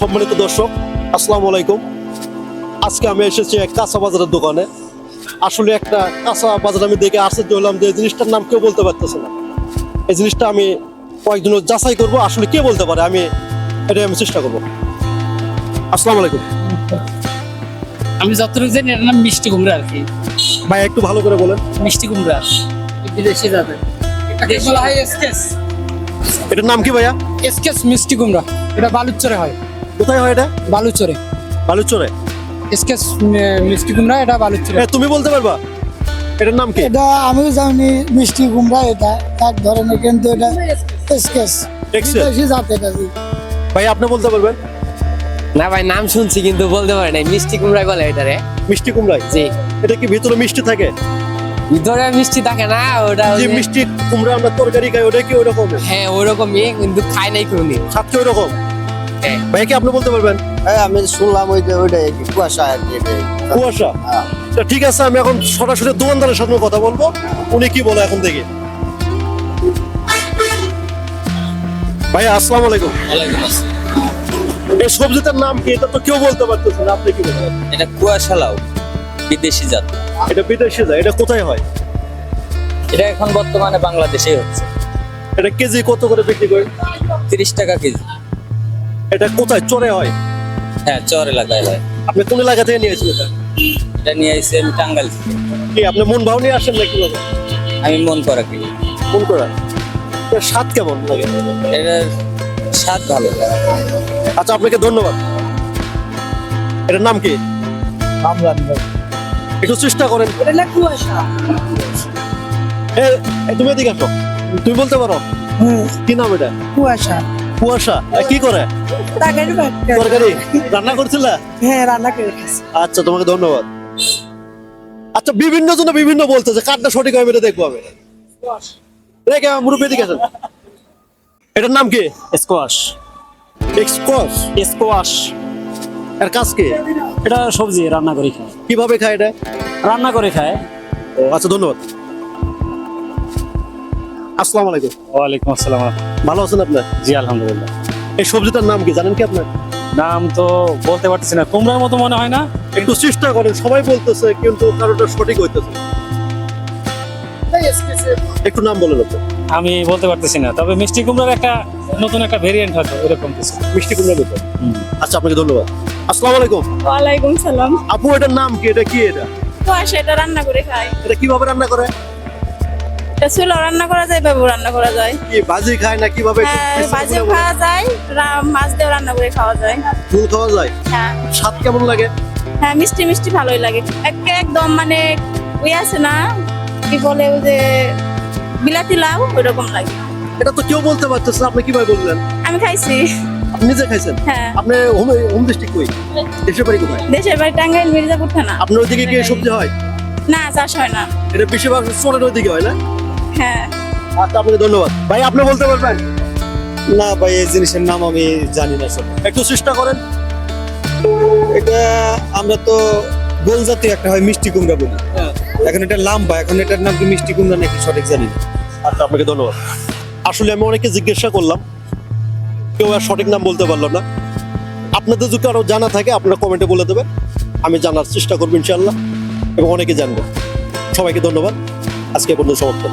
সম্মানিত দর্শক, আসসালামু আলাইকুম। আজকে আমি এসেছি এক কাঁচা বাজারের দোকানে। আসলে একটা কাঁচা বাজার আমি দেখে আশ্চর্য হলাম যে এই জিনিসটার নাম কেউ বলতে পারতেছে না। এই জিনিসটা আমি কয়েকজন যাচাই করব, আসলে কে বলতে পারে, আমি চেষ্টা করব। আসসালামু আলাইকুম। আমি যতটুকু জানি এটার নাম মিষ্টি কুমড়া আর কি। ভাই একটু ভালো করে বলেন। মিষ্টি কুমড়া বিদেশি জাতের। এটাকে বলা হয় এসকেস। এটার নাম কি ভাইয়া? এসকেস মিষ্টি কুমড়া। এটা বালুচরে হয়। কোথায় হয় এটা? বালুচরে। বালুচরে। এসকেস মিষ্টি কুমড়া, এটা বালুচরে। তুমি বলতে পারবা এটার নাম কি? এটা আমিও জানি মিষ্টি কুমড়া, এটা এক ধরনের, কিন্তু এটা এসকেস বিদেশি জাত। এটা ভাই আপনি বলতে পারবেন? না ভাই, নাম শুনছি কিন্তু বলতে পারি নাই। মিষ্টি কুমড়াই বলে এটারে। মিষ্টি কুমড়াই? জি। এটা কি ভিতরে মিষ্টি থাকে? ভিতরে মিষ্টি থাকে না, ওটা যে মিষ্টি কুমড়া আমরা তরকারি খাই ওটা কি ওরকম? হ্যাঁ ওরকমই, কিন্তু খাই নাই কোনদিন। স্বাদ কি ওরকম? হ্যাঁ। ভাই কি আপনি বলতে পারবেন? হ্যাঁ, আমি শুনলাম ওইটাই কুয়াশা আর কি। কুয়াশা। তা ঠিক আছে, আমি এখন সরাসরি দোকানদারের সাথে কথা বলবো, উনি কি বলে এখন দেখি। ভাইয়া আসসালামু আলাইকুম। এই সবজিটার নাম কি? এটা তো কেউ বলতে পারতেছে না, আপনি কি বলবেন? এটা কুয়াশা লাউ, বিদেশি জাত। এটা বিদেশি যায়, এটা কোথায় হয়? এটা এখন বর্তমানে বাংলাদেশেই হচ্ছে। এটা কেজি কত করে বিক্রি করে? 30 টাকা কেজি। এটা কোথায় চরে হয়? হ্যাঁ, চর এলাকায় হয়। আপনি কোন এলাকা থেকে নিয়েছেন এটা? এটা নিয়ে আসছি আমি টাঙ্গাইল থেকে। কি আপনি মন ভাও নিয়ে আসেন নাকি? আমি মন করা কিনি। মন করা। এর স্বাদ কেমন লাগে? এটার স্বাদ ভালো। আচ্ছা, আপনাকে ধন্যবাদ। এটার নাম কি? একটু চেষ্টা করেন। তুমি এদিকে আসো, তুমি বলতে পারো কি নাম এটা? কুয়াশা। কুয়াশা। কি করে? তরকারি রান্না করছিলা? হ্যাঁ, রান্না করে খাচ্ছি। আচ্ছা, তোমাকে ধন্যবাদ। আচ্ছা, বিভিন্ন জন বিভিন্ন বলতেছে, কারটা সঠিক হবে এটা দেখবো আমি। রেখে মুরব্বী এদিকে আসেন। এটার নাম কি? স্কোয়াশ। এক্সকোয়াশ। স্কোয়াশ এর কাজ কি? এটা সবজি রান্না করে খায়। কিভাবে খায় এটা? রান্না করে খায়। ও আচ্ছা, ধন্যবাদ। আসসালামু আলাইকুম। ওয়ালাইকুম আসসালাম। ভালো আছেন আপনি? জি আলহামদুলিল্লাহ। এই সবজিটার নাম কি জানেন কি আপনার? নাম তো বলতে পারতেছি না, কুমড়ার মতো মনে হয় না। একটু চেষ্টা করেন, সবাই বলতেছে কিন্তু কারোটা সঠিক হইতেছে। একটু নাম বলেন আপনি। আমি বলতে পারতেছি না, তবে মিষ্টি কুমড়ার একটা নতুন একটা ভেরিয়েন্ট হয়তো এরকম কিছু। মিষ্টি কুমড়া বেতন। আচ্ছা, আপনাকে ধন্যবাদ। আসসালামু আলাইকুম। ওয়ালাইকুম সালাম। আপু এটার নাম কি? এটা কি? এটা কুয়াশা, এটা রান্না করে খাই। এটা কিভাবে রান্না করে? এটা চুলাও রান্না করা যায়, ভাবেও রান্না করা যায়। কি ভাজি খায় না কিভাবে? একটু হ্যাঁ, বিস্তারিত ভাজিও বলেন। খাওয়া যায়, মাছ দিয়েও রান্না করে খাওয়া যায়। ঝোল খাওয়া যায়? হ্যাঁ স্বাদ কেমন লাগে? হ্যাঁ, মিষ্টি মিষ্টি ভালোই লাগে। একদম মানে ওই আছে না, কি বলে ওই যে বিলাতি লাউ, ওইরকম লাগে। এটা তো কেউ বলতে পারতেছে না, আপনি কিভাবে বললেন? আমি খাইছি। আপনি নিজে খাইছেন? হ্যাঁ। আপনি হোম ডিস্ট্রিক্ট কই? দেশের বাড়ি কোথায়? দেশের বাড়ি টাঙ্গাইল, মির্জাপুর থানা। আপনার ওইদিকে কি এই সবজি হয়? না, চাষ হয় না। এটা বেশিরভাগ চরের ওইদিকে হয় না? হ্যাঁ। আচ্ছা, আপনাকে ধন্যবাদ। ভাই আপনি বলতে পারবেন? না ভাই, এই জিনিসের নাম আমি জানি না সব। একটু চেষ্টা করেন। এটা আমরা তো গোল জাতীয় একটা হয় মিষ্টি কুমড়া বলি। এখন এটা লাম্বা, এখন এটার নাম কি মিষ্টি কুমড়া নাকি সঠিক জানি না। আচ্ছা, আপনাকে ধন্যবাদ। আসলে আমি অনেকে জিজ্ঞাসা করলাম, কেউ আর সঠিক নাম বলতে পারলো না। আপনাদের যদি আরো জানা থাকে আপনারা কমেন্টে বলে দেবেন, আমি জানার চেষ্টা করবো ইনশাআল্লাহ, এবং অনেকে জানবো। সবাইকে ধন্যবাদ। আজকে পর্যন্ত সমাপ্ত।